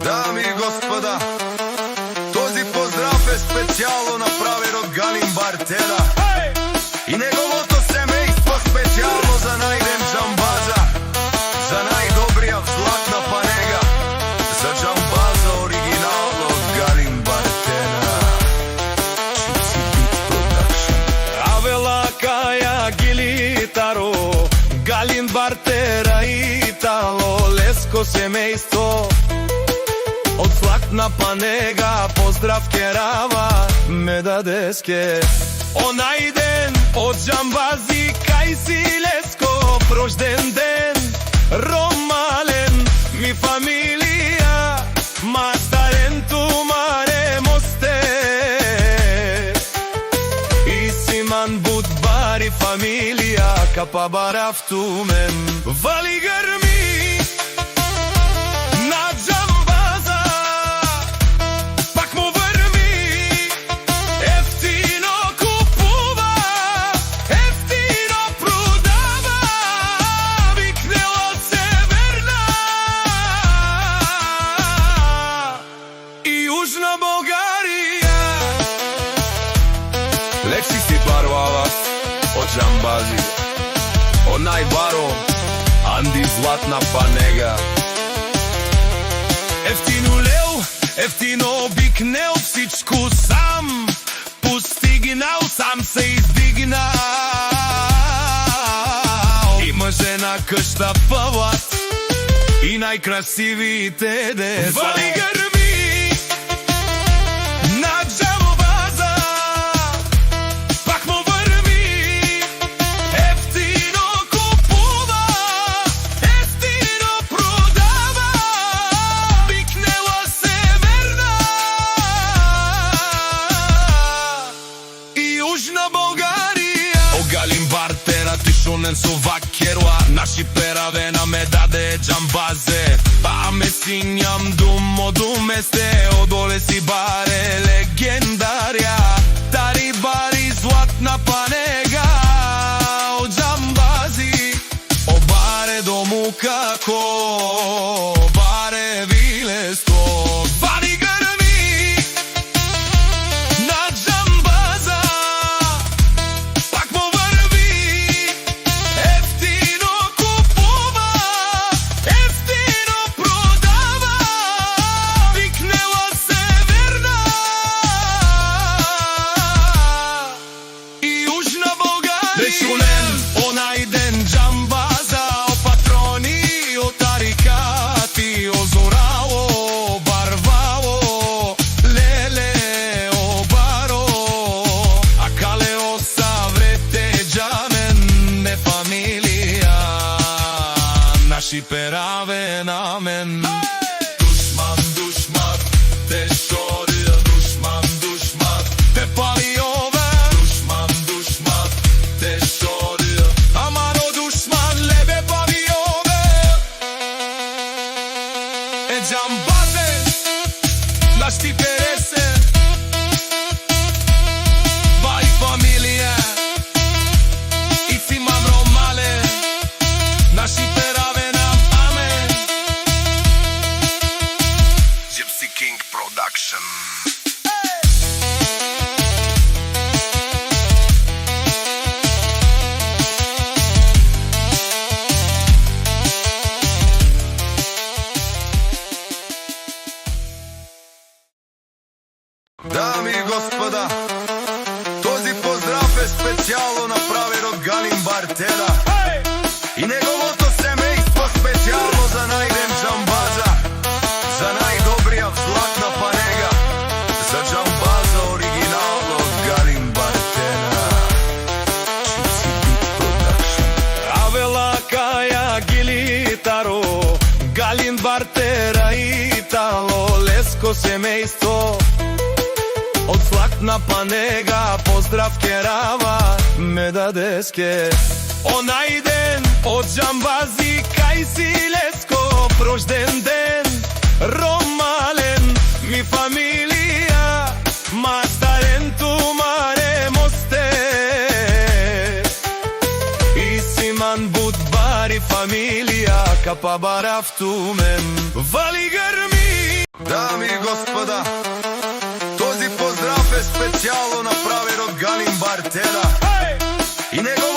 Дами и господа, този поздрав е специално направен от Галин Бартера и неговото семейство, специално за Найден Джамбаза, за най-добрия взлак на панега, за Джамбаза оригинално от Галин Бартера. Gypsy Beats Production. Avela Kaja Gilitaro, Галин Бартера и Итало, леско семейство. Од флак на панега, поздрав керава, ме дадеске. Онај ден, од Джамбази, кај си леско, рожден ден, ромален, ми фамилија, мастарен тумаре мосте. И симан будбари фамилија, капа барав тумен, вали грми. Лекси си барвала од Джамбази, онај баро, Анди златна панега. Ефтино леу, ефтино бикнел, всичко сам постигнал, сам се издигнал. Има жена къща пават и най-красивите деца. Вали гърми на Джамбаза, пак му върви, ефтино купува, ефтино продава, бикнела Северна и Южна България. О Галин Бартера, ти шунен со вакерла, наши перавена ме даде Джамбазе. Па ме синјам думо думесте, одоле си баре легендарија, тари бари златна панега, од Джамбази, о баре дому како, баре вилесто, вали грми на Джамбаза, пак му върви, ефтино купува, ефтино продава, викнела Северна и Южна България. Речунен онај ден Джамбаза, о патрони, о тарикати, о зорало, барвало, леле, о баро, а кале о саврете джамен, не фамилија, наши пераве на мен. Душман, душман, те шори, душман, душман, те пали ове. Душман, душман, те шори, амаро душман, лебе пали ове. Е Джамбазе, наш ти пересе, бај фамилија, и си мам ромале, наши пераве нам амен. Gypsy King Production. Дами и господа, този поздрав е специално направен от Галин Бартера и неговото семейство, специално за Найден Джамбаза, за най-добрия взлак на панега, за Джамбаза оригинално от Галин Бартера. Gypsy Beats Production. Avela Kaja Gilitaro, Галин Бартера и Итало, леско семейство. Од флак на панега, поздрав керава, ме дадеске. Онај ден, од Джамбази, кај си леско, рожден ден, ромален, ми фамилија, мастарен тумаре мосте. И симан будбари фамилија, капа барав тумен, вали грми. Дами и господа, този поздрав е специјално направен од Галин Бартера и негов